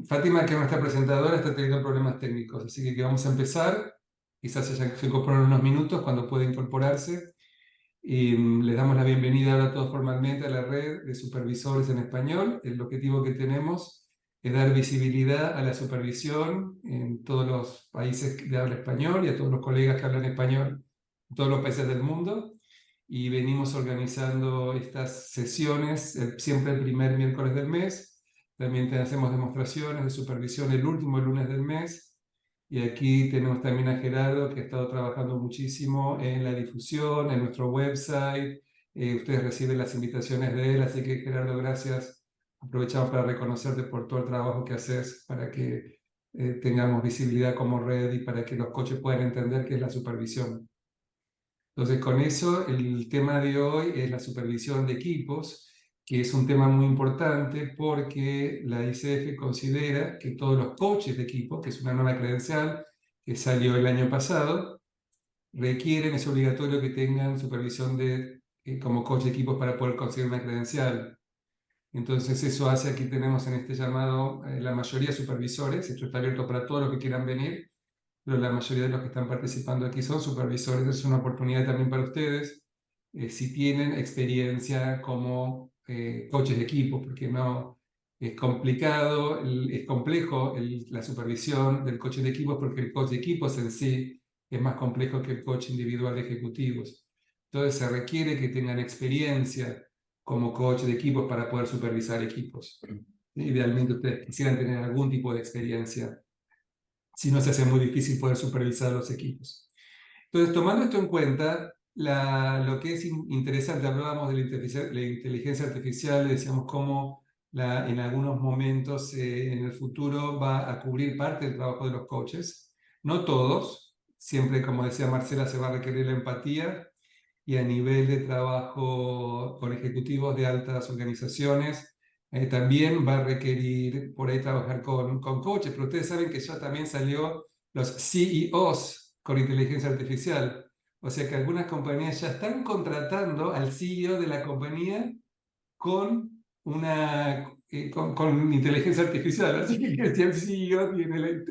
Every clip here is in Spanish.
Fátima, que es nuestra presentadora, está teniendo problemas técnicos, así que vamos a empezar. Quizás se incorporan unos minutos cuando pueda incorporarse. Y les damos la bienvenida ahora todos formalmente a la red de supervisores en español. El objetivo que tenemos es dar visibilidad a la supervisión en todos los países de habla español y a todos los colegas que hablan español en todos los países del mundo. Y venimos organizando estas sesiones siempre el primer miércoles del mes. También hacemos demostraciones de supervisión el último lunes del mes. Y aquí tenemos también a Gerardo, que ha estado trabajando muchísimo en la difusión, en nuestro website. Ustedes reciben las invitaciones de él, así que Gerardo, gracias. Aprovechamos para reconocerte por todo el trabajo que haces para que tengamos visibilidad como red y para que los coaches puedan entender qué es la supervisión. Entonces, con eso, el tema de hoy es la supervisión de equipos, que es un tema muy importante porque la ICF considera que todos los coaches de equipo, que es una nueva credencial que salió el año pasado, requieren, es obligatorio que tengan supervisión como coach de equipos para poder conseguir una credencial. Entonces eso hace, aquí tenemos en este llamado la mayoría de supervisores, esto está abierto para todos los que quieran venir, pero la mayoría de los que están participando aquí son supervisores. Es una oportunidad también para ustedes, si tienen experiencia como coaches de equipo, porque no es complicado, es complejo la supervisión del coach de equipos, porque el coach de equipos en sí es más complejo que el coach individual de ejecutivos. Entonces se requiere que tengan experiencia como coach de equipos para poder supervisar equipos. Idealmente ustedes quisieran tener algún tipo de experiencia, si no se hace muy difícil poder supervisar los equipos. Entonces, tomando esto en cuenta, lo que es interesante, hablábamos de la inteligencia artificial, decíamos cómo en algunos momentos en el futuro va a cubrir parte del trabajo de los coaches, no todos, siempre, como decía Marcela, se va a requerir la empatía, y a nivel de trabajo con ejecutivos de altas organizaciones, también va a requerir por ahí trabajar con coaches, pero ustedes saben que ya también salió los CEOs con inteligencia artificial. O sea que algunas compañías ya están contratando al CEO de la compañía con con inteligencia artificial. Así que si el CEO tiene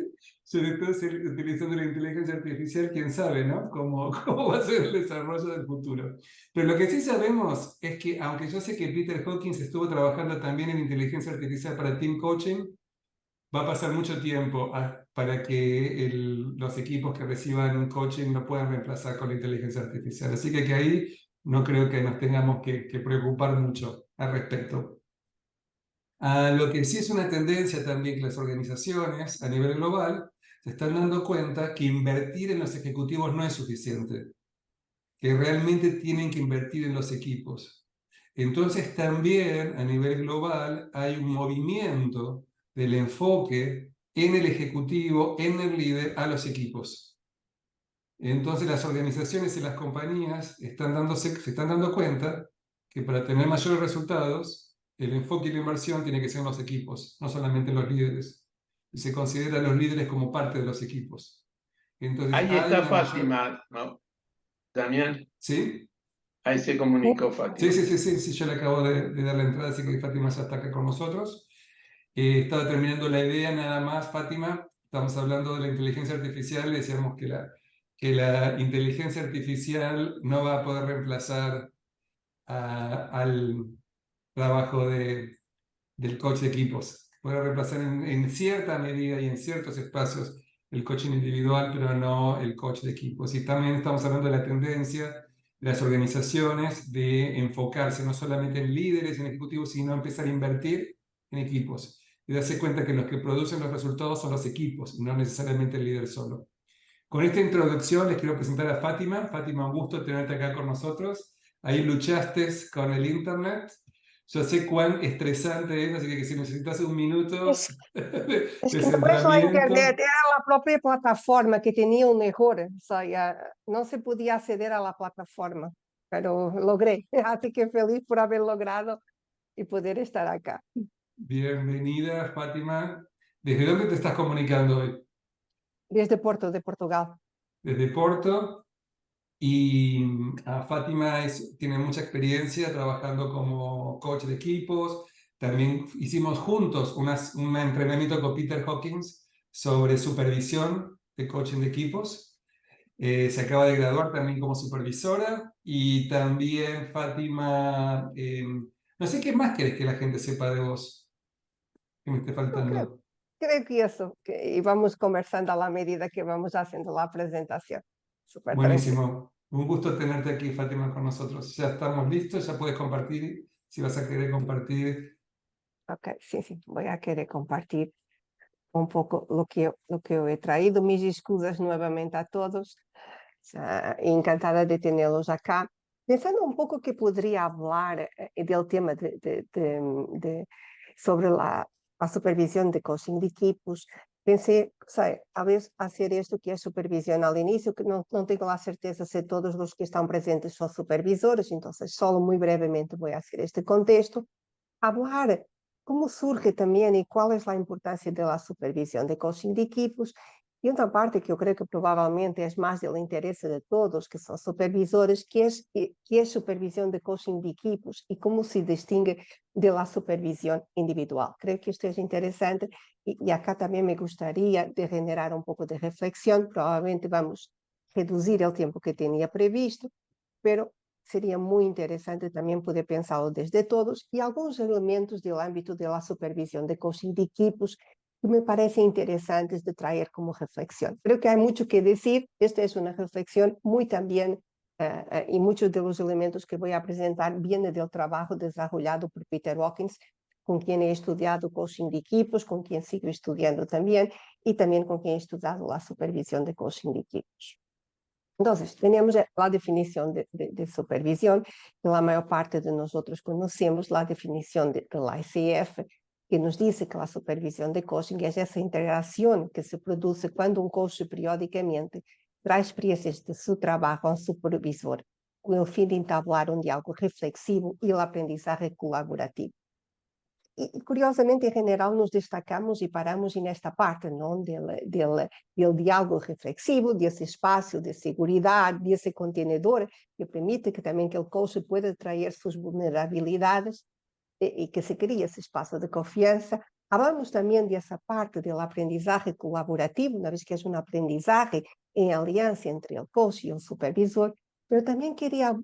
sobre todo utilizando la inteligencia artificial, quién sabe, ¿no? Cómo va a ser el desarrollo del futuro. Pero lo que sí sabemos es que, aunque yo sé que Peter Hawkins estuvo trabajando también en inteligencia artificial para team coaching, va a pasar mucho tiempo para que los equipos que reciban un coaching lo puedan reemplazar con la inteligencia artificial. Así que ahí no creo que nos tengamos que preocupar mucho al respecto. Lo que sí es una tendencia también que las organizaciones a nivel global se están dando cuenta que invertir en los ejecutivos no es suficiente, que realmente tienen que invertir en los equipos. Entonces también a nivel global hay un movimiento del enfoque en el ejecutivo, en el líder, a los equipos. Entonces las organizaciones y las compañías se están dando cuenta que para tener mayores resultados, el enfoque y la inversión tiene que ser en los equipos, no solamente en los líderes. Y se considera a los líderes como parte de los equipos. Entonces Ahí hay está una mayor... Fátima, Damián. ¿Sí? Ahí se comunicó Sí, Fátima. sí, sí, sí, sí, yo le acabo de dar la entrada, así que Fátima ya está acá con nosotros. Estaba terminando la idea nada más, Fátima. Estamos hablando de la inteligencia artificial, y decíamos que la inteligencia artificial no va a poder reemplazar al trabajo del coach de equipos. Puede reemplazar en cierta medida y en ciertos espacios el coaching individual, pero no el coach de equipos. Y también estamos hablando de la tendencia de las organizaciones de enfocarse no solamente en líderes, en ejecutivos, sino empezar a invertir en equipos y darse cuenta que los que producen los resultados son los equipos y no necesariamente el líder solo. Con esta introducción les quiero presentar a Fátima. Fátima, un gusto tenerte acá con nosotros. Ahí luchaste con el internet. Yo sé cuán estresante es, así que si necesitas un minuto Es, es de que no es la internet, centramiento. era la propia plataforma que tenía un error. O sea, no se podía acceder a la plataforma, pero logré. Así que feliz por haber logrado y poder estar acá. Bienvenida, Fátima. ¿Desde dónde te estás comunicando hoy? Desde Porto, de Portugal. Desde Porto. Y Fátima tiene mucha experiencia trabajando como coach de equipos, También hicimos juntos un entrenamiento con Peter Hawkins sobre supervisión de coaching de equipos. Se acaba de graduar también como supervisora. Y también Fátima, no sé qué más querés que la gente sepa de vos, que me esté No, faltando. creo que eso, y vamos conversando a la medida que vamos haciendo la presentación. Súper tranquilo. Buenísimo. Un gusto tenerte aquí, Fátima, con nosotros. Ya estamos listos, ya puedes compartir, si vas a querer compartir. Ok, sí, voy a querer compartir un poco lo que yo he traído. Mis excusas nuevamente a todos. Encantada de tenerlos acá. Pensando un poco que podría hablar del tema sobre la supervisión de coaching de equipos, pensé, a veces hacer esto que es supervisión al inicio, que no tengo la certeza si todos los que están presentes son supervisores, entonces solo muy brevemente voy a hacer este contexto. Hablar cómo surge también y cuál es la importancia de la supervisión de coaching de equipos. Y otra parte que yo creo que probablemente es más del interés de todos, que son supervisores, que es supervisión de coaching de equipos y cómo se distingue de la supervisión individual. Creo que esto es interesante y acá también me gustaría de generar un poco de reflexión. Probablemente vamos a reducir el tiempo que tenía previsto, pero sería muy interesante también poder pensarlo desde todos y algunos elementos del ámbito de la supervisión de coaching de equipos que me parecen interesantes de traer como reflexión. Creo que hay mucho que decir. Esta es una reflexión muy también y muchos de los elementos que voy a presentar vienen del trabajo desarrollado por Peter Hawkins, con quien he estudiado coaching de equipos, con quien sigo estudiando también y también con quien he estudiado la supervisión de coaching de equipos. Entonces, tenemos la definición de supervisión, que la mayor parte de nosotros conocemos, la definición del ICF, que nos dice que la supervisión de coaching es esa integración que se produce cuando un coach periódicamente trae experiencias de su trabajo a un supervisor, con el fin de entablar un diálogo reflexivo y el aprendizaje colaborativo. E curiosamente, em geral, nos destacamos e paramos nesta parte, não? Del diálogo reflexivo, desse espaço de segurança, desse contenedor que permite que também que o coach pueda trazer suas vulnerabilidades e que se crie esse espaço de confiança. Hablamos também dessa parte do aprendizagem colaborativo, uma vez que é uma aprendizagem em aliança entre o coach e o supervisor, mas também queria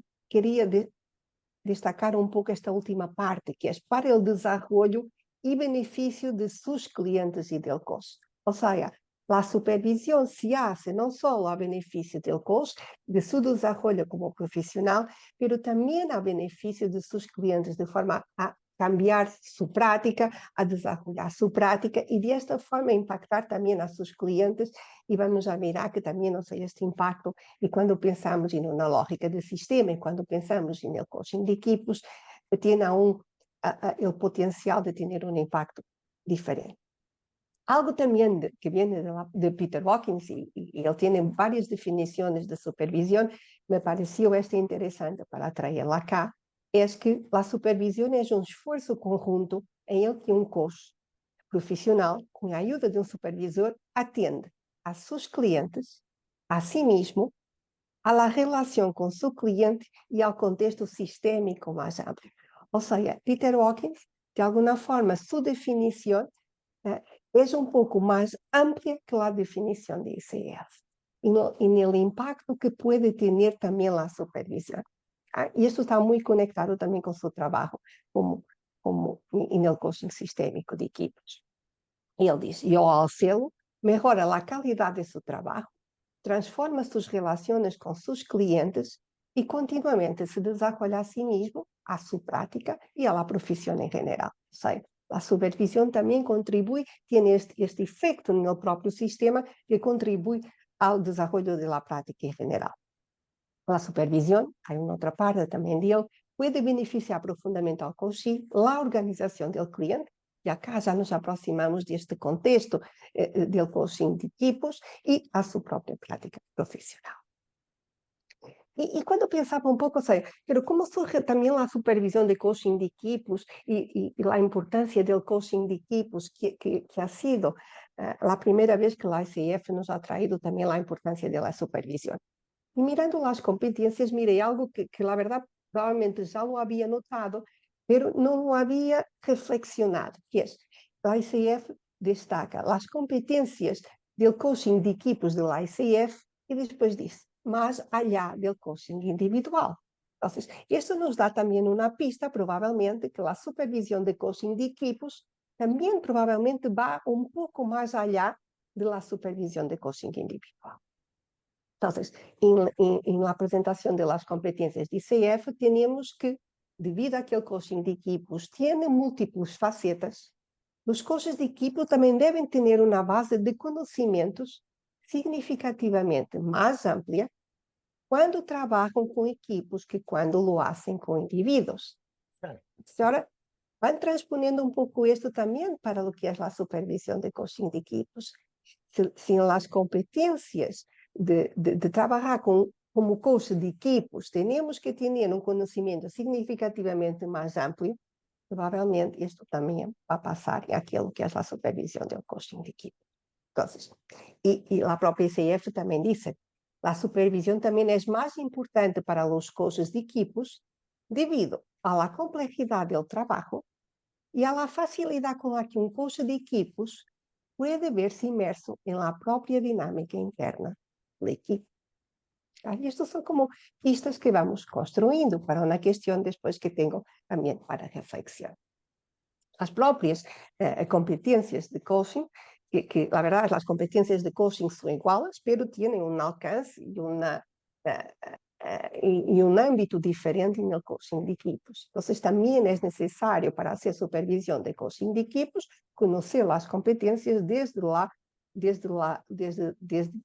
destacar un poco esta última parte, que es para el desarrollo y beneficio de sus clientes y del coach. O sea, la supervisión se hace no solo a beneficio del coach, de su desarrollo como profesional, pero también a beneficio de sus clientes, de forma a cambiar su práctica, a desarrollar su práctica y de esta forma impactar también a sus clientes. Y vamos a mirar que también, o sea, este impacto, y cuando pensamos en una lógica de sistema, y cuando pensamos en el coaching de equipos, tiene aún el potencial de tener un impacto diferente. Algo también que viene de Peter Hawkins, y él tiene varias definiciones de supervisión, me pareció interesante para traerla acá, es que la supervisión es un esfuerzo conjunto en el que un coach profesional, con la ayuda de un supervisor, atiende a sus clientes, a sí mismo, a la relación con su cliente y al contexto sistémico más amplio. O sea, Peter Hawkins, de alguna forma, su definición es un poco más amplia que la definición de ICF en el impacto que puede tener también la supervisión. Y esto está muy conectado también con su trabajo como en el coaching sistémico de equipos. Y él dice, yo al hacerlo, mejora la calidad de su trabajo, transforma sus relaciones con sus clientes y continuamente se desarrolla a sí mismo, a su práctica y a la profesión en general. O sea, la supervisión también contribuye, tiene este efecto en el propio sistema que contribuye al desarrollo de la práctica en general. La supervisión, hay una otra parte también de él, puede beneficiar profundamente al coaching, la organización del cliente, y acá ya nos aproximamos de este contexto del coaching de equipos y a su propia práctica profesional. Y cuando pensaba un poco, pero cómo surge también la supervisión de coaching de equipos y la importancia del coaching de equipos, que ha sido la primera vez que la ICF nos ha traído también la importancia de la supervisión. Y mirando las competencias, miré algo que la verdad probablemente ya lo había notado, pero no lo había reflexionado, que es, la ICF destaca las competencias del coaching de equipos de la ICF y después dice, más allá del coaching individual. Entonces, esto nos da también una pista, probablemente, que la supervisión de coaching de equipos también probablemente va un poco más allá de la supervisión de coaching individual. Entonces, en la presentación de las competencias de ICF, tenemos que, debido a que el coaching de equipos tiene múltiples facetas, los coaches de equipo también deben tener una base de conocimientos significativamente más amplia cuando trabajan con equipos que cuando lo hacen con individuos. Ahora, van transponiendo un poco esto también para lo que es la supervisión de coaching de equipos. Sin las competencias de trabajar como coach de equipos, tenemos que tener un conocimiento significativamente más amplio. Probablemente esto también va a pasar en aquello que es la supervisión del coaching de equipo. Entonces, y la propia ICF también dice, la supervisión también es más importante para los coaches de equipos debido a la complejidad del trabajo y a la facilidad con la que un coach de equipos puede verse inmerso en la propia dinámica interna del equipo. Y estos son como pistas que vamos construyendo para una cuestión después que tengo también para reflexión. Las propias competencias de coaching, que la verdad las competencias de coaching son iguales, pero tienen un alcance y un ámbito diferente en el coaching de equipos. Entonces también es necesario para hacer supervisión de coaching de equipos conocer las competencias desde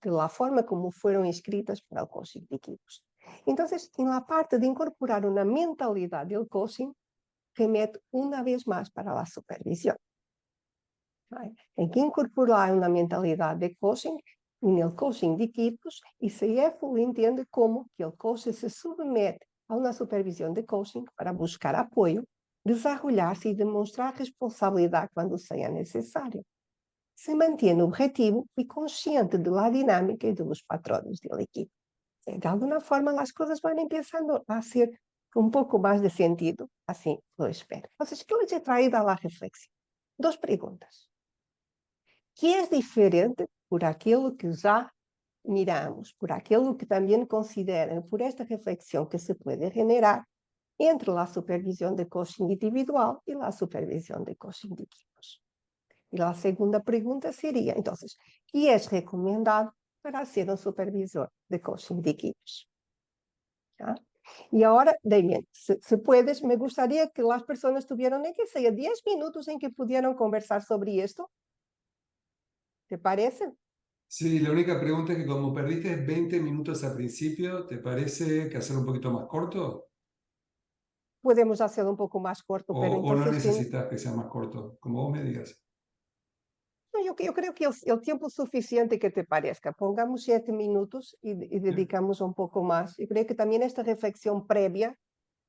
la forma como fueron escritas para el coaching de equipos. Entonces, en la parte de incorporar una mentalidad del coaching, remete una vez más para la supervisión. Hay que incorporar una mentalidad de coaching en el coaching de equipos y ICF lo entiende como que el coach se submete a una supervisión de coaching para buscar apoyo, desarrollarse y demostrar responsabilidad cuando sea necesario. Se mantiene objetivo y consciente de la dinámica y de los patrones del equipo. De alguna forma las cosas van empezando a hacer un poco más de sentido, así lo espero. Entonces, yo les he traído a la reflexión 2 preguntas. ¿Qué es diferente por aquello que ya miramos, por aquello que también consideran, por esta reflexión que se puede generar entre la supervisión de coaching individual y la supervisión de coaching de equipos? Y la segunda pregunta sería, entonces, ¿qué es recomendado para ser un supervisor de coaching de equipos? ¿Ya? Y ahora, Damien, si puedes, me gustaría que las personas tuvieran, que sea 10 minutos en que pudieran conversar sobre esto. ¿Te parece? Sí, la única pregunta es que como perdiste 20 minutos al principio, ¿te parece que hacerlo un poquito más corto? Podemos hacerlo un poco más corto, pero ¿O no entonces necesitas que sea más corto? Como vos me digas. yo creo que el tiempo suficiente que te parezca. Pongamos 7 minutos y dedicamos un poco más. Y creo que también esta reflexión previa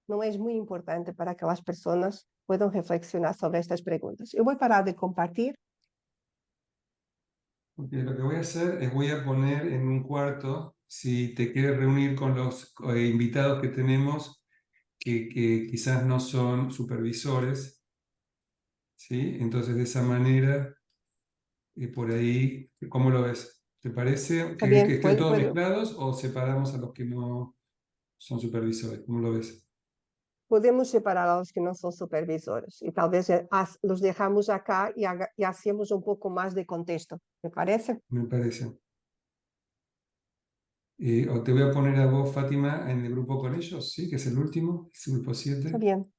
no es muy importante para que las personas puedan reflexionar sobre estas preguntas. Yo voy a parar de compartir. Porque lo que voy a hacer es voy a poner en un cuarto, si te quieres reunir con los invitados que tenemos, que quizás no son supervisores, ¿sí? Entonces de esa manera, por ahí, ¿cómo lo ves? ¿Te parece Está que bien, estén todos mezclados o separamos a los que no son supervisores? ¿Cómo lo ves? podemos separar a los que no son supervisores y tal vez los dejamos acá y hacemos un poco más de contexto. ¿Me parece? Me parece. O te voy a poner a vos, Fátima, en el grupo con ellos, ¿sí? Que es el último, es el grupo Está 7. bien.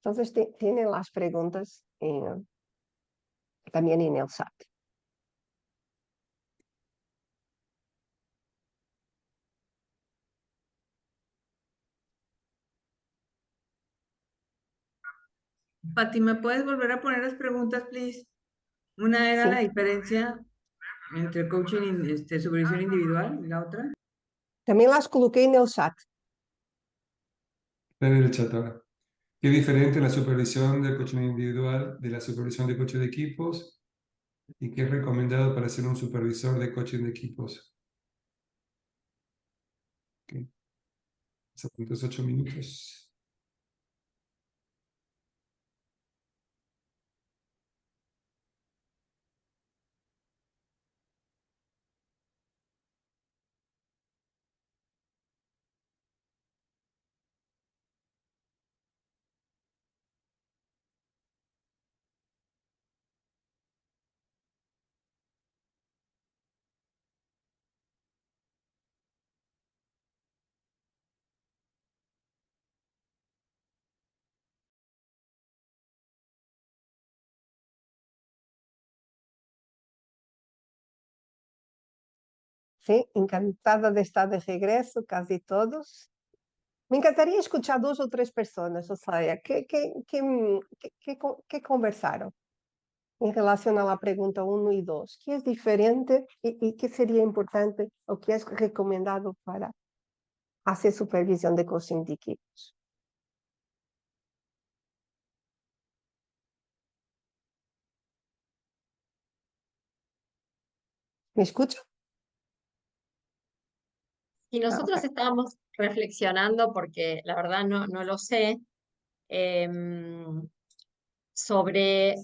Entonces tienen las preguntas también en el chat. Fátima, ¿puedes volver a poner las preguntas, please? Una era Sí. la diferencia entre coaching y supervisión individual y la otra. También las coloqué en el chat. Está en el chat ahora. ¿Qué es diferente la supervisión del coaching individual de la supervisión de coaching de equipos? ¿Y qué es recomendado para ser un supervisor de coaching de equipos? Okay. Esos 8 minutos. Sí, encantada de estar de regreso, casi todos. Me encantaría escuchar 2 o 3 personas, o sea, ¿qué conversaron en relación a la pregunta 1 y 2? ¿Qué es diferente y qué sería importante o qué es recomendado para hacer supervisión de coaching de equipos? ¿Me escucho? Y nosotros Ok. estábamos reflexionando, porque la verdad no lo sé, em, sobre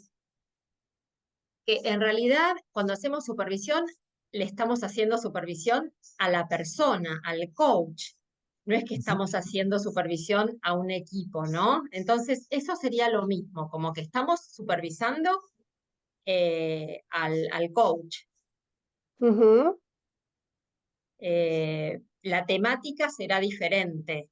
que en realidad cuando hacemos supervisión, le estamos haciendo supervisión a la persona, al coach. No es que estamos haciendo supervisión a un equipo, ¿no? Entonces, eso sería lo mismo, como que estamos supervisando al coach. Ujú. La temática será diferente.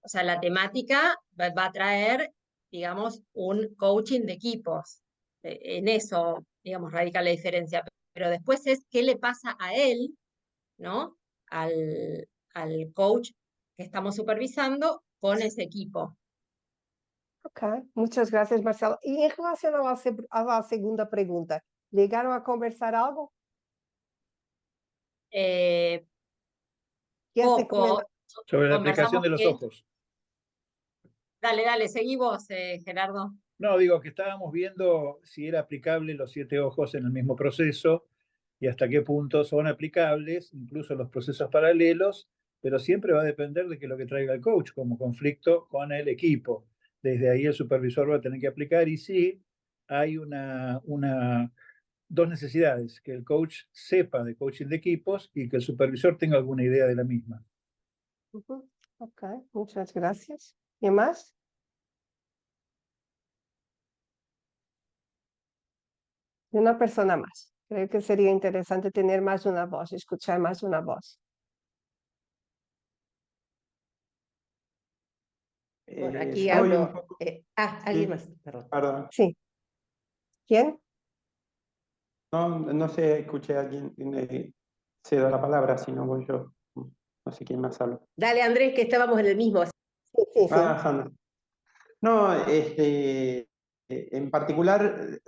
O sea, la temática va a traer, digamos, un coaching de equipos. En eso, digamos, radica la diferencia. Pero después es qué le pasa a él, ¿no? Al coach que estamos supervisando con ese equipo. Ok, muchas gracias, Marcelo. Y en relación a la segunda pregunta, ¿llegaron a conversar algo? Eh, ¿Qué es Poco, Sobre la aplicación conversamos de los que... ojos. Dale, seguí vos, Gerardo. No, digo que estábamos viendo si era aplicable los 7 ojos en el mismo proceso y hasta qué punto son aplicables, incluso los procesos paralelos, pero siempre va a depender de que lo que traiga el coach como conflicto con el equipo. Desde ahí el supervisor va a tener que aplicar y sí, hay dos necesidades, que el coach sepa de coaching de equipos y que el supervisor tenga alguna idea de la misma. Ujú. Ok, muchas gracias. ¿Y más? Y una persona más. Creo que sería interesante tener más de una voz, escuchar más de una voz. Bueno, aquí Estoy un hablo. poco, Alguien sí, más, perdón. perdón. Sí. ¿Quién? No sé, escuché a alguien, cedo la palabra, si no voy yo. No sé quién más habla. Dale, Andrés, que estábamos en el mismo. Sí. Sandra. No, en particular,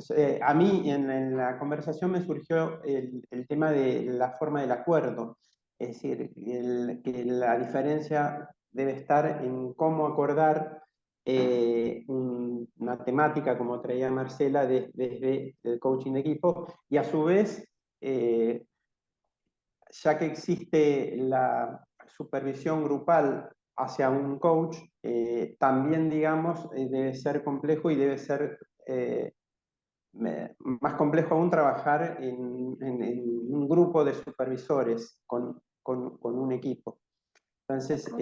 a mí en la conversación me surgió el tema de la forma del acuerdo. Es decir, que la diferencia debe estar en cómo acordar una temática, como traía Marcela, desde el coaching de equipo, y a su vez, ya que existe la supervisión grupal hacia un coach, también, digamos, debe ser complejo y debe ser más complejo aún trabajar en un grupo de supervisores con un equipo. Entonces,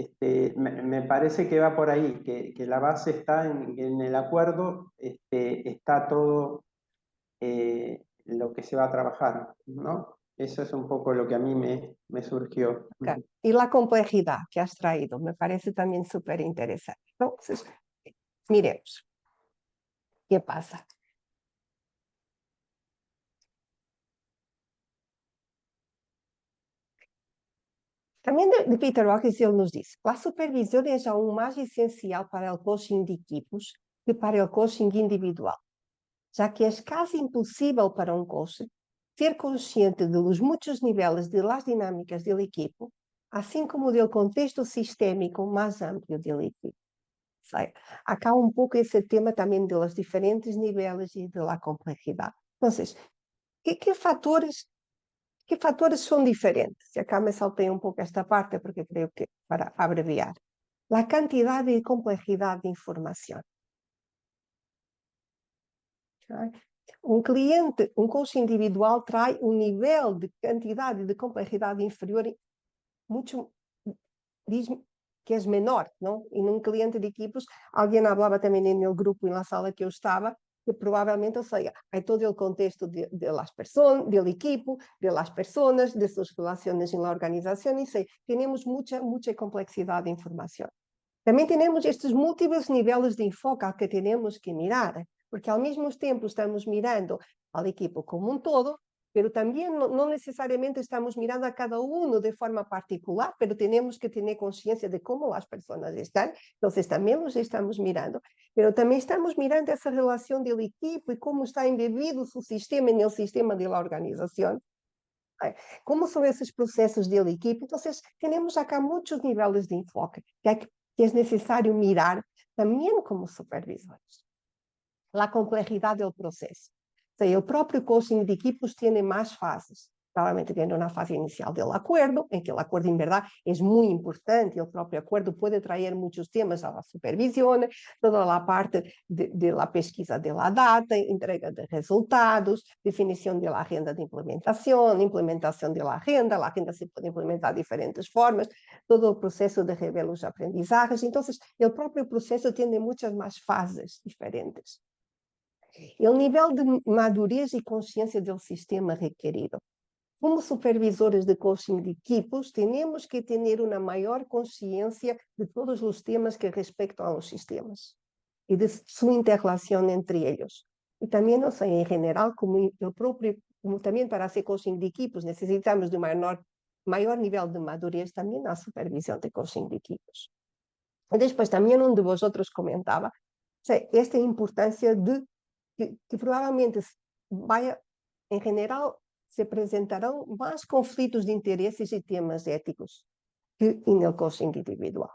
me parece que va por ahí, que la base está en el acuerdo, está todo lo que se va a trabajar, ¿no? Eso es un poco lo que a mí me surgió. Ok. Y la complejidad que has traído me parece también súper interesante. Entonces, miremos. ¿Qué pasa? También de Peter Hawkins él nos dice, la supervisión es aún más esencial para el coaching de equipos que para el coaching individual, ya que es casi imposible para un coach ser consciente de los muchos niveles de las dinámicas del equipo, así como del contexto sistémico más amplio del equipo. O sea, acá un poco ese tema también de los diferentes niveles y de la complejidad. Entonces, ¿qué fatores son diferentes? Y acá me salté un poco esta parte porque creo que para abreviar. La cantidad y complejidad de información. Un cliente, un coach individual trae un nivel de cantidad y de complejidad inferior, mucho, que es menor, ¿no? En un cliente de equipos, alguien hablaba también en el grupo, en la sala que yo estaba, que probablemente, o sea, hay todo el contexto de las personas, del equipo, de las personas, de sus relaciones en la organización, y sí, tenemos mucha complejidad de información. También tenemos estos múltiples niveles de enfoque al que tenemos que mirar, porque al mismo tiempo estamos mirando al equipo como un todo, pero también no necesariamente estamos mirando a cada uno de forma particular, pero tenemos que tener conciencia de cómo las personas están, entonces también los estamos mirando, pero también estamos mirando esa relación del equipo y cómo está embebido su sistema en el sistema de la organización. ¿Cómo son esos procesos del equipo? Entonces, tenemos acá muchos niveles de enfoque que es necesario mirar también como supervisores. La complejidad del proceso. O sea, el propio coaching de equipos tiene más fases. Probablemente tiene una fase inicial del acuerdo, en que el acuerdo en verdad es muy importante, el propio acuerdo puede traer muchos temas a la supervisión, toda la parte de la pesquisa de la data, entrega de resultados, definición de la agenda de implementación de la agenda se puede implementar de diferentes formas, todo el proceso de rever los aprendizajes. Entonces, el propio proceso tiene muchas más fases diferentes. El nivel de madurez y conciencia del sistema requerido. Como supervisores de coaching de equipos, tenemos que tener una mayor conciencia de todos los temas que respectan a los sistemas y de su interrelación entre ellos. Y también, o sea, en general, como también para hacer coaching de equipos necesitamos de un mayor nivel de madurez también a supervisión de coaching de equipos. Y después también uno de vosotros comentaba, o sea, esta importancia de que probablemente en general, se presentarão mais conflitos de interesses e temas éticos que no coaching individual.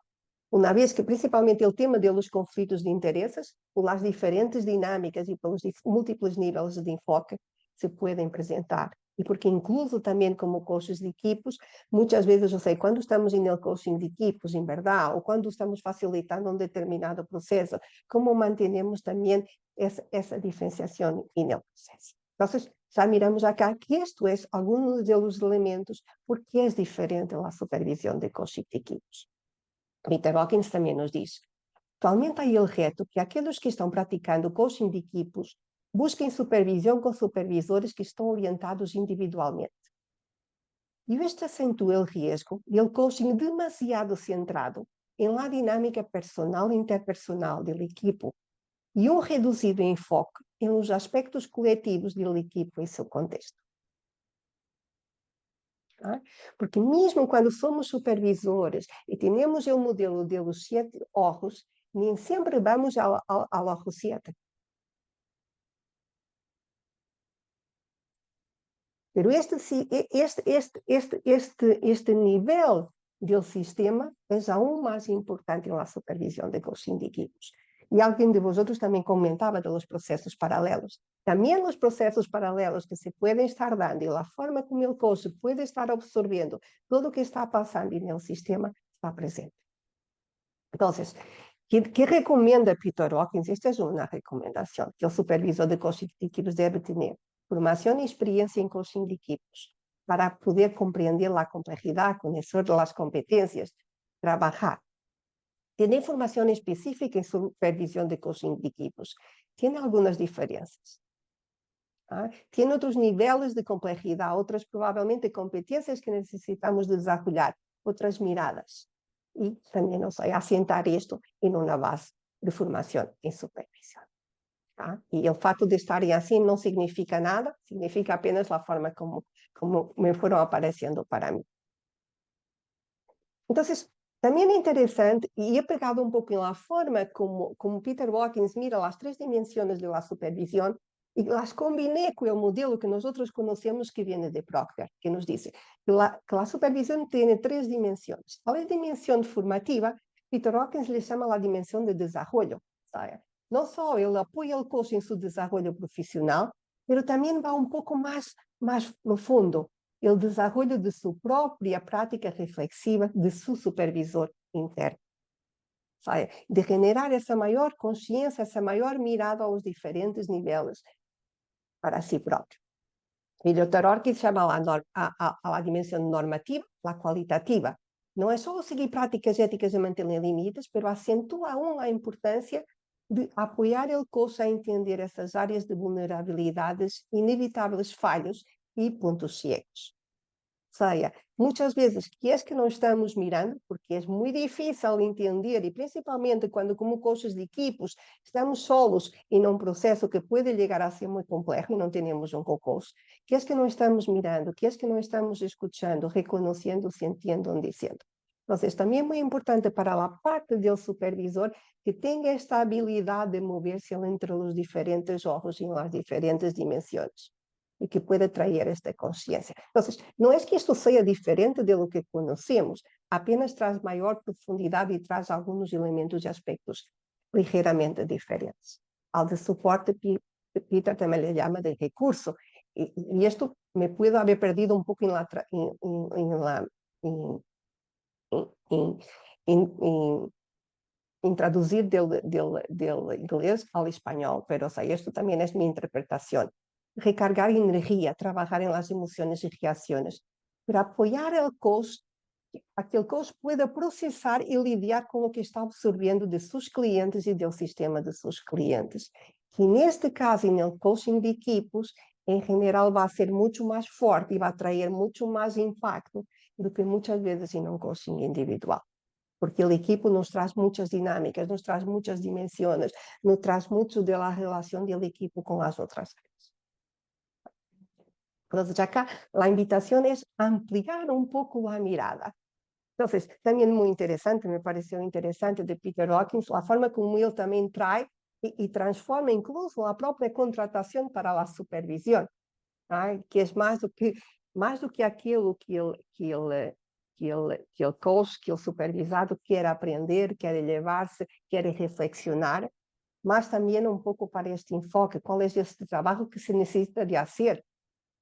Uma vez que, principalmente, o tema dos conflitos de interesses, pelas diferentes dinâmicas e pelos múltiplos níveis de enfoque, se podem apresentar. E porque, incluso também como coaches de equipos, muitas vezes, eu sei, quando estamos no coaching de equipos, em verdade, ou quando estamos facilitando um determinado processo, como mantenemos também essa diferenciação no processo. Entonces, ya miramos acá que esto es algunos de los elementos por qué es diferente la supervisión de coaching de equipos. Peter Hawkins también nos dice, actualmente hay el reto que aquellos que están practicando coaching de equipos busquen supervisión con supervisores que están orientados individualmente. Y esto acentúa el riesgo del coaching demasiado centrado en la dinámica personal e interpersonal del equipo e reduzido enfoque em los aspectos coletivos do equipo em seu contexto. Porque mesmo quando somos supervisores e temos o modelo de los 7 ojos, nem sempre vamos ao ojo 7. Pero este nível do sistema é aún mais importante na supervisão de coaching de equipos. E alguém de vosotros também comentava de los processos paralelos. Também os processos paralelos que se podem estar dando e a forma como o coach pode estar absorvendo tudo o que está passando no sistema está presente. Então, ¿qué recomienda Peter Hawkins? Esta es una recomendación que el supervisor de coaching de equipos debe tener. Formación y experiencia en coaching de equipos para poder comprender la complejidad, conocer las competencias, trabajar. Tiene formación específica en supervisión de coaching de equipos. Tiene algunas diferencias. Tiene otros niveles de complejidad, otras probablemente competencias que necesitamos desarrollar, otras miradas. Y también asentar esto en una base de formación en supervisión. Y el fato de estar así no significa nada, significa apenas la forma como me fueron apareciendo para mí. Entonces, también interesante, y he pegado un poco en la forma como Peter Hawkins mira las 3 dimensiones de la supervisión y las combiné con el modelo que nosotros conocemos que viene de Proctor, que nos dice que la supervisión tiene 3 dimensiones. A la dimensión formativa, Peter Hawkins le llama la dimensión de desarrollo. No solo él apoya al coach en su desarrollo profesional, pero también va un poco más profundo, el desarrollo de su propia práctica reflexiva de su supervisor interno. De generar esa mayor conciencia, esa mayor mirada a los diferentes niveles para sí propio. Y el Dr. Hawkins llama a la dimensión normativa, la cualitativa. No es solo seguir prácticas éticas y mantener límites, pero acentúa aún la importancia de apoiar o coach a entender essas áreas de vulnerabilidades, inevitáveis falhos e pontos cegos. sea, muchas veces, que es que no estamos mirando, porque es muy difícil entender, y principalmente cuando como cosas de equipos estamos solos en un proceso que puede llegar a ser muy complejo y no tenemos un co-coach, que es que no estamos mirando, que es que no estamos escuchando, reconociendo, sintiendo, diciendo. Entonces, también muy importante para la parte del supervisor que tenga esta habilidad de moverse entre los diferentes ojos y en las diferentes dimensiones, y que pueda traer esta conciencia. Entonces, no es que esto sea diferente de lo que conocemos, apenas traz mayor profundidad y traz algunos elementos y aspectos ligeramente diferentes. Al de soporte, Peter también le llama de recurso, y esto me puedo haber perdido un poco en traducir del inglés al español, pero o sea, esto también es mi interpretación. Recargar energía, trabajar en las emociones y reacciones, pero apoyar el coach, para que el coach pueda procesar y lidiar con lo que está absorbiendo de sus clientes y del sistema de sus clientes. Que en este caso, en el coaching de equipos, en general va a ser mucho más fuerte y va a traer mucho más impacto do que muchas veces en un coaching individual. Porque el equipo nos trae muchas dinámicas, nos trae muchas dimensiones, nos trae mucho de la relación del equipo con las otras áreas. Entonces, acá la invitación es ampliar un poco la mirada. Entonces, también muy interesante, me pareció interesante de Peter Hawkins, la forma como él también trae y transforma incluso la propia contratación para la supervisión, que es más do que aquilo que el coach, que el supervisado quiere aprender, quiere llevarse, quiere reflexionar, mas también un poco para este enfoque, cuál es este trabajo que se necesita de hacer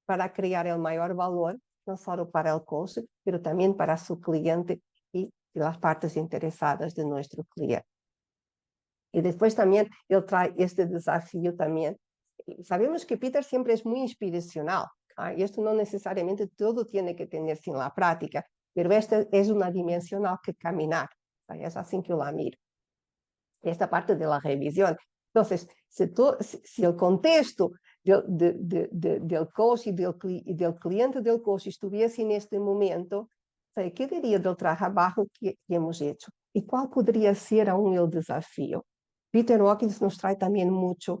para crear el mayor valor, no solo para el coach, pero también para su cliente y las partes interesadas de nuestro cliente. Y después también él trae este desafío también. Sabemos que Peter siempre es muy inspiracional, y esto no necesariamente todo tiene que tenerse en la práctica, pero esta es una dimensión al que caminar, es así que la miro. Esta parte de la revisión. Entonces, si el contexto del coach y del cliente del coach estuviese en este momento, ¿qué diría del trabajo que hemos hecho? ¿Y cuál podría ser aún el desafío? Peter Hawkins nos trae también mucho,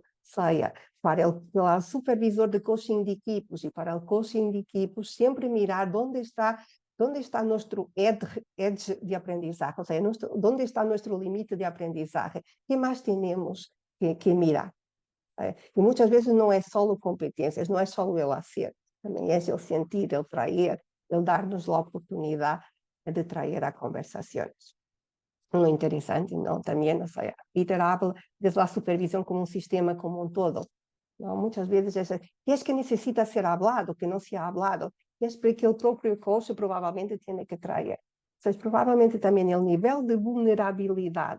para el supervisor de coaching de equipos y para el coaching de equipos, siempre mirar dónde está nuestro edge de aprendizaje, o sea, dónde está nuestro límite de aprendizaje, qué más tenemos que mirar. Y muchas veces no es solo competencias, no es solo el hacer, también es el sentir, el traer, el darnos la oportunidad de traer a conversaciones. Lo interesante, ¿no? También, o sea, Peter habla de la supervisión como un sistema, como un todo, ¿no? Muchas veces es que necesita ser hablado, que no se ha hablado, es porque el propio coach probablemente tiene que traer. Entonces, probablemente también el nivel de vulnerabilidad.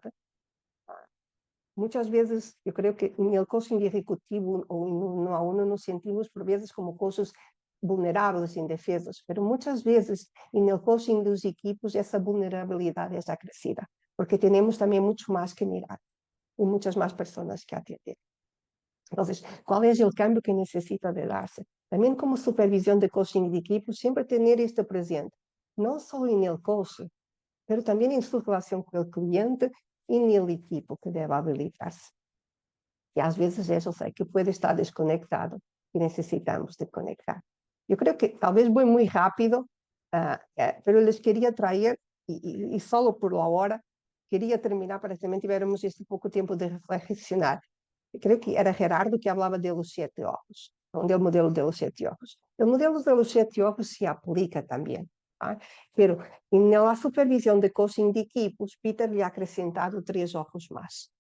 Muchas veces, yo creo que en el coaching ejecutivo o en uno a uno nos sentimos por veces como cosas vulnerables, indefesas, pero muchas veces en el coaching de los equipos esa vulnerabilidad es acrecida, porque tenemos también mucho más que mirar y muchas más personas que atender. Entonces, ¿cuál es el cambio que necesita de darse? También como supervisión de coaching de equipos, siempre tener esto presente, no solo en el coaching, pero también en su relación con el cliente y en el equipo que debe habilitarse. Y a veces eso que puede estar desconectado y necesitamos de conectar. Yo creo que tal vez voy muy rápido, pero les quería traer, y solo por la hora, quería terminar para que también tuviéramos este poco tiempo de reflexionar. Creo que era Gerardo que hablaba de los 7 ojos, del modelo de los 7 ojos. El modelo de los 7 ojos se aplica también, pero en la supervisión de coaching de equipos, Peter le ha acrescentado 3 ojos más.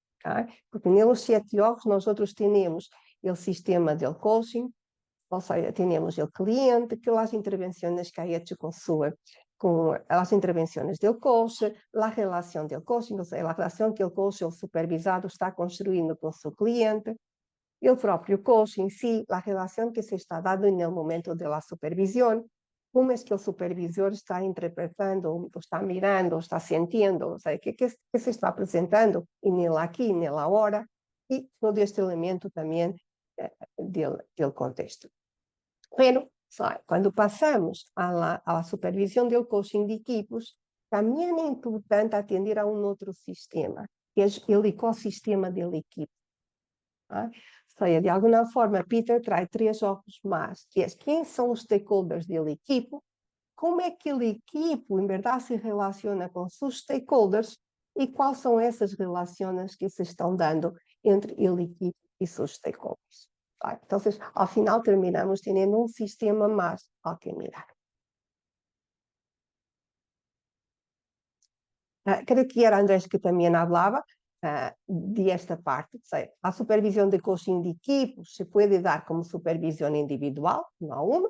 Porque en los 7 ojos nosotros tenemos el sistema del coaching, o sea, tenemos el cliente, que las intervenciones que ha hecho con las intervenciones del coach, la relación del coaching, o sea, la relación que el coach, el supervisado, está construyendo con su cliente, el propio coach en sí, la relación que se está dando en el momento de la supervisión, cómo es que el supervisor está interpretando, está mirando, está sintiendo, o sea, qué se está presentando en el aquí, en el ahora, y todo este elemento también del contexto. Pero Cuando pasamos a la supervisión del coaching de equipos, también es importante atender a un otro sistema, que es el ecosistema del equipo. De alguna forma, Peter trae 3 ojos más, que es quién son los stakeholders del equipo, cómo es que el equipo en verdad se relaciona con sus stakeholders y cuáles son esas relaciones que se están dando entre el equipo y sus stakeholders. Entonces, al final terminamos teniendo un sistema más al que mirar. Creo que era Andrés que también hablaba de esta parte. La supervisión de coaching de equipos se puede dar como supervisión individual, uno a uno,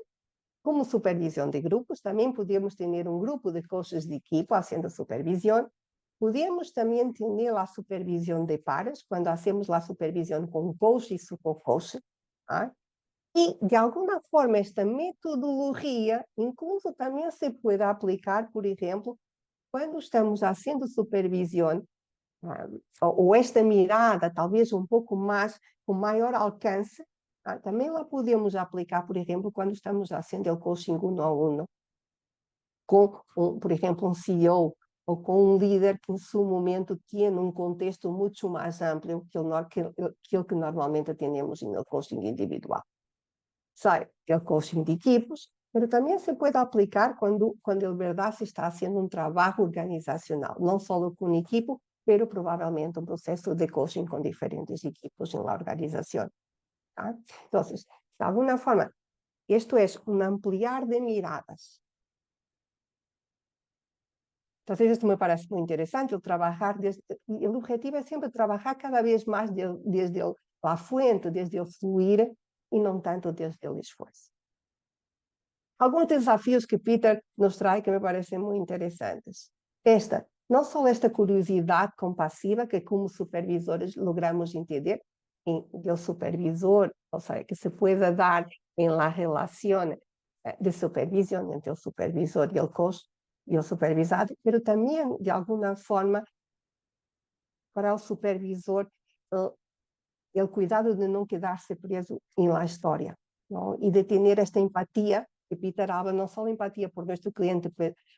como supervisión de grupos. También podemos tener un grupo de coaches de equipo haciendo supervisión. Podemos también tener la supervisión de pares, cuando hacemos la supervisión con un coach y su co-coach. Y de alguna forma esta metodología incluso también se puede aplicar, por ejemplo, cuando estamos haciendo supervisión, o esta mirada talvez un poco más, con mayor alcance, también la podemos aplicar, por ejemplo, cuando estamos haciendo el coaching uno a uno, con, por ejemplo, un CEO o con un líder que en su momento tiene un contexto mucho más amplio que el que normalmente tenemos en el coaching individual. El coaching de equipos, pero también se puede aplicar cuando en verdad se está haciendo un trabajo organizacional, no solo con un equipo, pero probablemente un proceso de coaching con diferentes equipos en la organización. Entonces, de alguna forma, esto es un ampliar de miradas. Entonces, esto me parece muy interesante, trabajar y el objetivo es siempre trabajar cada vez más desde la fuente, desde el fluir, y no tanto desde el esfuerzo. Algunos desafíos que Peter nos trae que me parecen muy interesantes. No solo esta curiosidad compasiva que como supervisores logramos entender del supervisor, que se pueda dar en la relación de supervisión entre el supervisor y el coach y el supervisado, pero también de alguna forma para el supervisor el cuidado de no quedarse preso en la historia, ¿no? Y de tener esta empatía que Peter habla, no solo empatía por nuestro cliente,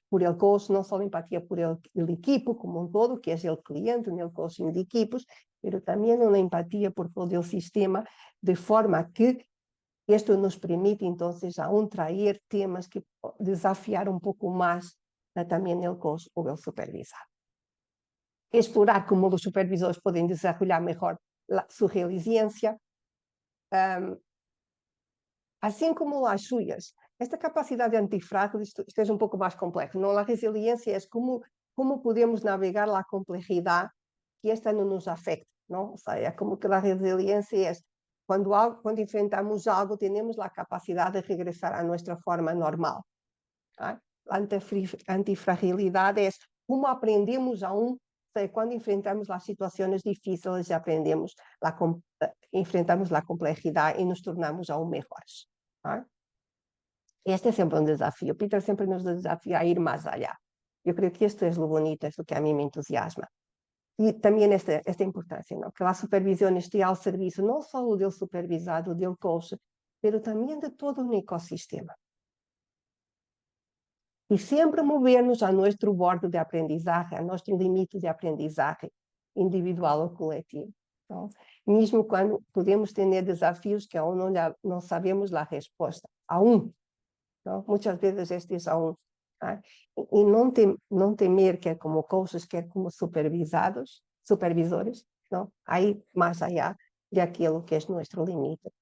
por el coach, no solo empatía por el equipo como un todo, que es el cliente en el coaching de equipos, pero también una empatía por todo el sistema, de forma que esto nos permite entonces aún traer temas que desafiar un poco más también el coach o el supervisor. Explorar cómo los supervisores pueden desarrollar mejor su resiliencia, así como las suyas. Esta capacidad de antifrágil, esto es un poco más complejo, ¿no? La resiliencia es cómo podemos navegar la complejidad que esta no nos afecta, ¿no? Como que la resiliencia es cuando enfrentamos algo, tenemos la capacidad de regresar a nuestra forma normal. La antifragilidad es cómo aprendemos aún cuando enfrentamos las situaciones difíciles y enfrentamos la complejidad y nos tornamos aún mejores. Este es siempre un desafío. Peter siempre nos desafía a ir más allá. Yo creo que esto es lo bonito, es lo que a mí me entusiasma. Y también esta importancia, ¿no? Que la supervisión esté al servicio no solo del supervisado, del coach, pero también de todo un ecosistema. Y siempre movernos a nuestro borde de aprendizaje, a nuestro límite de aprendizaje individual o colectivo, ¿no? Mismo cuando podemos tener desafíos que aún no sabemos la respuesta, aún, ¿no? Muchas veces este es aún. Y no temer que como coaches, que como supervisores, ¿no? Ahí más allá de aquello que es nuestro límite.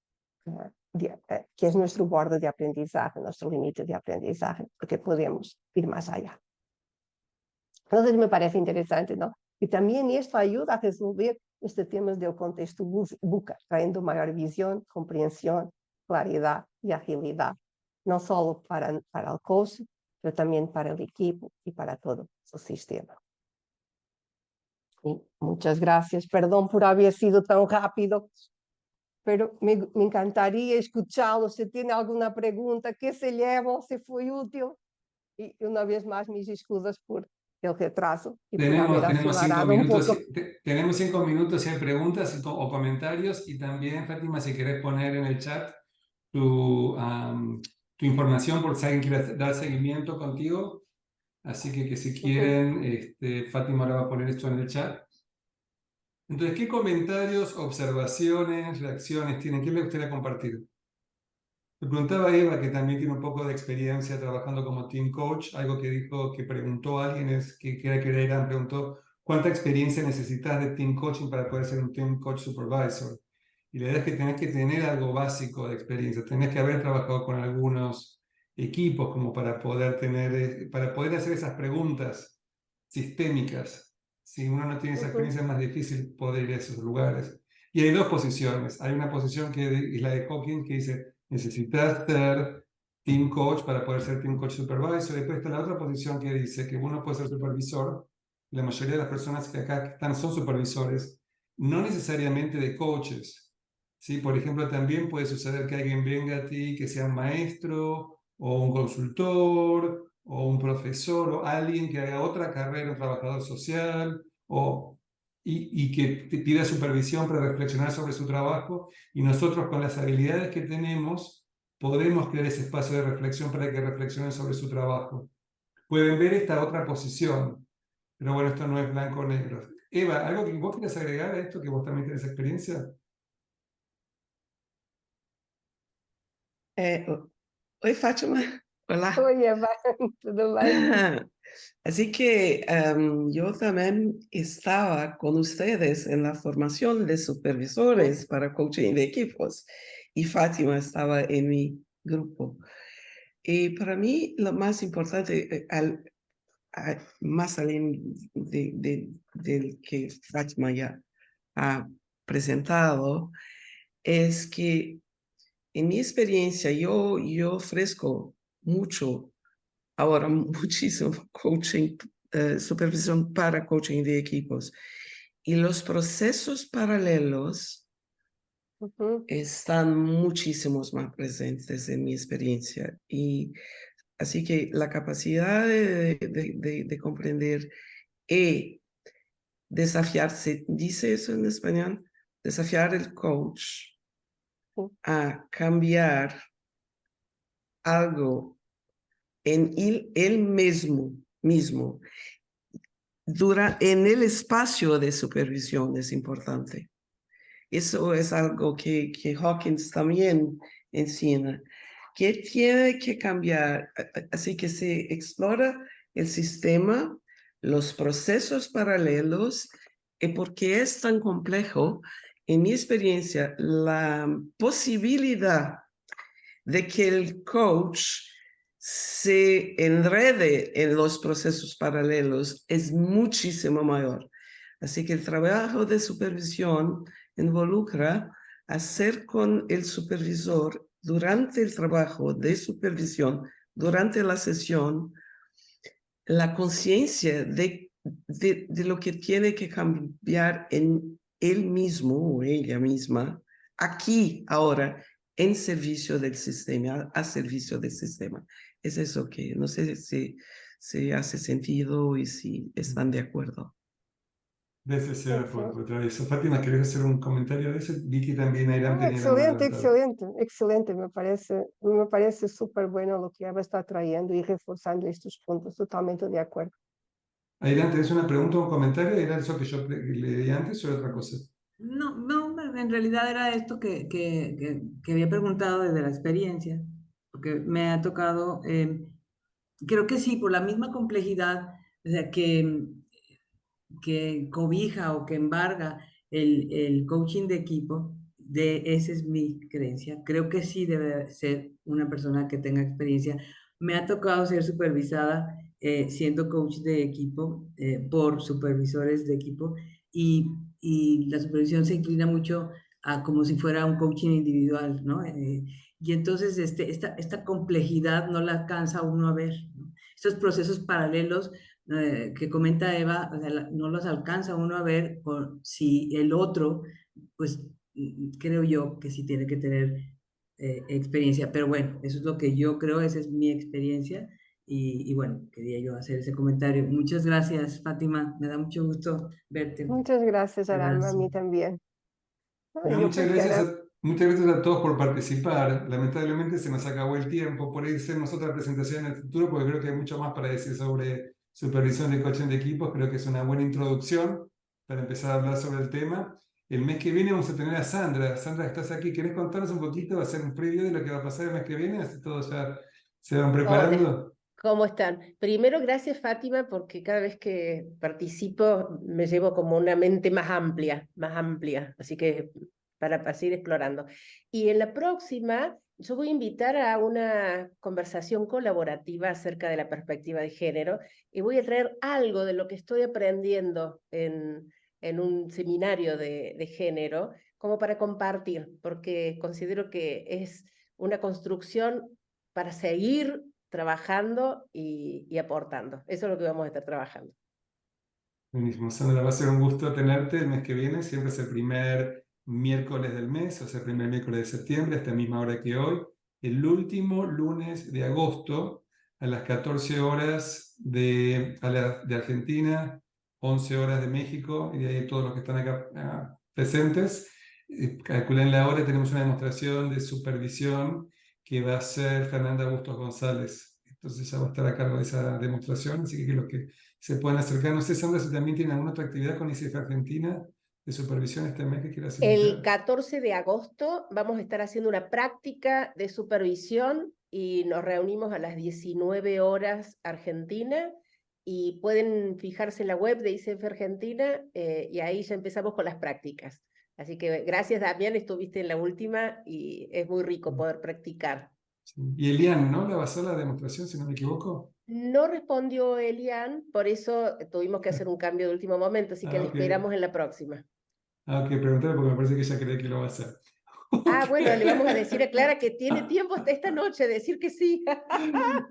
Que es nuestro borde de aprendizaje, nuestro límite de aprendizaje, porque podemos ir más allá. Entonces me parece interesante, ¿no? Y también esto ayuda a resolver este tema del contexto VUCA, trayendo mayor visión, comprensión, claridad y agilidad, no solo para el coach, pero también para el equipo y para todo su sistema. Y muchas gracias, perdón por haber sido tan rápido, pero me encantaría escucharlo. Si tiene alguna pregunta, ¿qué se lleva? ¿Se fue útil? Y una vez más, mis excusas por el retraso y por haber acelerado un poco. Tenemos 5 minutos si hay preguntas o comentarios, y también, Fátima, si querés poner en el chat tu información por si alguien quiere dar seguimiento contigo. Así que si quieren, Fátima ahora va a poner esto en el chat. Entonces, ¿qué comentarios, observaciones, reacciones tienen? ¿Qué les gustaría compartir? Me preguntaba Eva, que también tiene un poco de experiencia trabajando como team coach, algo que dijo, que preguntó a alguien, preguntó, ¿cuánta experiencia necesitas de team coaching para poder ser un team coach supervisor? Y la idea es que tenés que tener algo básico de experiencia, tenés que haber trabajado con algunos equipos como para poder para poder hacer esas preguntas sistémicas. Si uno no tiene esa experiencia es más difícil poder ir a esos lugares. Y hay dos posiciones. Hay una posición que es la de Hawkins, que dice, necesitas ser team coach para poder ser team coach supervisor. Después está la otra posición que dice que uno puede ser supervisor. La mayoría de las personas que acá están son supervisores, no necesariamente de coaches. ¿Sí? Por ejemplo, también puede suceder que alguien venga a ti que sea un maestro o un consultor o un profesor o alguien que haga otra carrera, un trabajador social y que te pida supervisión para reflexionar sobre su trabajo, y nosotros con las habilidades que tenemos podemos crear ese espacio de reflexión para que reflexionen sobre su trabajo. Pueden ver esta otra posición, pero bueno, esto no es blanco o negro. Eva, ¿algo que vos quieras agregar a esto, que vos también tenés experiencia? Oi, Fátima. Olá. Oi, Eva, tudo bem? Así que yo también estaba con ustedes en la formación de supervisores para coaching de equipos y Fátima estaba en mi grupo. Y para mí lo más importante, más allá del que Fátima ya ha presentado, es que en mi experiencia yo ofrezco mucho, ahora muchísimo coaching, supervisión para coaching de equipos. Y los procesos paralelos están muchísimos más presentes en mi experiencia. Y así que la capacidad de comprender y desafiarse, dice eso en español, desafiar el coach a cambiar algo en él mismo en el espacio de supervisión es importante. Eso es algo que Hawkins también enseña, que tiene que cambiar. Así que se explora el sistema, los procesos paralelos, y porque es tan complejo, en mi experiencia, la posibilidad de que el coach se enrede en los procesos paralelos es muchísimo mayor. Así que el trabajo de supervisión involucra hacer con el supervisor durante el trabajo de supervisión, durante la sesión, la conciencia de lo que tiene que cambiar en él mismo o ella misma, aquí, ahora, en servicio del sistema, a servicio del sistema. Es eso que no sé si hace sentido y si están de acuerdo. Gracias, por otra vez. Fátima, ¿querés hacer un comentario de eso? Vi que también Airam tenía la mano levantada. Excelente. Me parece súper bueno lo que Eva está trayendo y reforzando estos puntos. Totalmente de acuerdo. Airam, ¿tenés una pregunta o un comentario? ¿Era eso que yo leí antes o era otra cosa? No, en realidad era esto que había preguntado desde la experiencia, porque me ha tocado, creo que sí, por la misma complejidad, o sea, que cobija o que embarga el coaching de equipo, esa es mi creencia. Creo que sí debe ser una persona que tenga experiencia. Me ha tocado ser supervisada siendo coach de equipo por supervisores de equipo y la supervisión se inclina mucho a como si fuera un coaching individual, ¿no? Y entonces esta complejidad no la alcanza uno a ver, ¿no? Estos procesos paralelos que comenta Eva, o sea, no los alcanza uno a ver por si el otro, pues creo yo que sí tiene que tener experiencia, pero bueno, eso es lo que yo creo, esa es mi experiencia y bueno, quería yo hacer ese comentario. Muchas gracias, Fátima, me da mucho gusto verte. Muchas gracias, Aram, a mí también. Bueno, Yo muchas creo que gracias ahora Muchas gracias a todos por participar. Lamentablemente se nos acabó el tiempo. Por ahí hacemos otra presentación en el futuro porque creo que hay mucho más para decir sobre supervisión de coaching de equipos. Creo que es una buena introducción para empezar a hablar sobre el tema. El mes que viene vamos a tener a Sandra. Sandra, ¿estás aquí? ¿Querés contarnos un poquito? Va a ser un preview de lo que va a pasar el mes que viene. Así todos ya se van preparando. ¿Cómo están? Primero, gracias Fátima, porque cada vez que participo me llevo como una mente más amplia, así que para seguir explorando. Y en la próxima, yo voy a invitar a una conversación colaborativa acerca de la perspectiva de género y voy a traer algo de lo que estoy aprendiendo en un seminario de género, como para compartir, porque considero que es una construcción para seguir trabajando y aportando. Eso es lo que vamos a estar trabajando. Buenísimo, Sandra, va a ser un gusto tenerte el mes que viene. Siempre es el primer miércoles del mes, o sea, el primer miércoles de septiembre, a esta misma hora que hoy. El último lunes de agosto, a las 14 horas de Argentina, 11 horas de México, y de ahí todos los que están acá presentes. Calculen la hora, tenemos una demostración de supervisión que va a hacer Fernanda Bustos González. Entonces ella va a estar a cargo de esa demostración, así que los que se pueden acercar. No sé, Sandra, si también tienen alguna otra actividad con ICF Argentina de supervisión este mes que quieras El invitar. 14 de agosto vamos a estar haciendo una práctica de supervisión y nos reunimos a las 19 horas Argentina y pueden fijarse en la web de ICF Argentina y ahí ya empezamos con las prácticas. Así que gracias Damián, estuviste en la última y es muy rico poder practicar. Sí. Y Elian, ¿no? La basó la demostración, si no me equivoco. No respondió Elian, por eso tuvimos que hacer un cambio de último momento, así que le Ok. esperamos en la próxima. Ok, preguntarle porque me parece que ella cree que lo va a hacer. Ah, bueno, le vamos a decir a Clara que tiene tiempo hasta esta noche de decir que sí.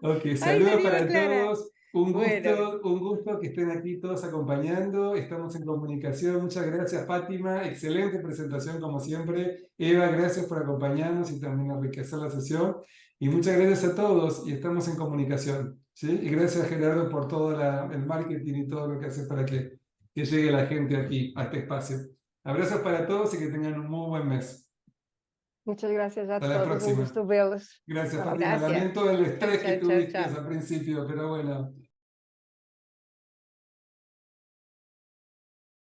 Ok, Ay, saludos le digo a para Clara. todos. Un Bueno. gusto que estén aquí todos acompañando. Estamos en comunicación. Muchas gracias, Fátima. Excelente presentación, como siempre. Eva, gracias por acompañarnos y también enriquecer la sesión. Y muchas gracias a todos y estamos en comunicación. ¿Sí? Y gracias, Gerardo, por todo el marketing y todo lo que haces para que llegue la gente aquí, a este espacio. Abrazos para todos y que tengan un muy buen mes. Muchas gracias a Hasta la todos, un próxima. gusto verlos. Gracias, Chao. Fátima. Gracias. Lamento el estrés que Chao, chao, tuviste chao. al principio, pero bueno.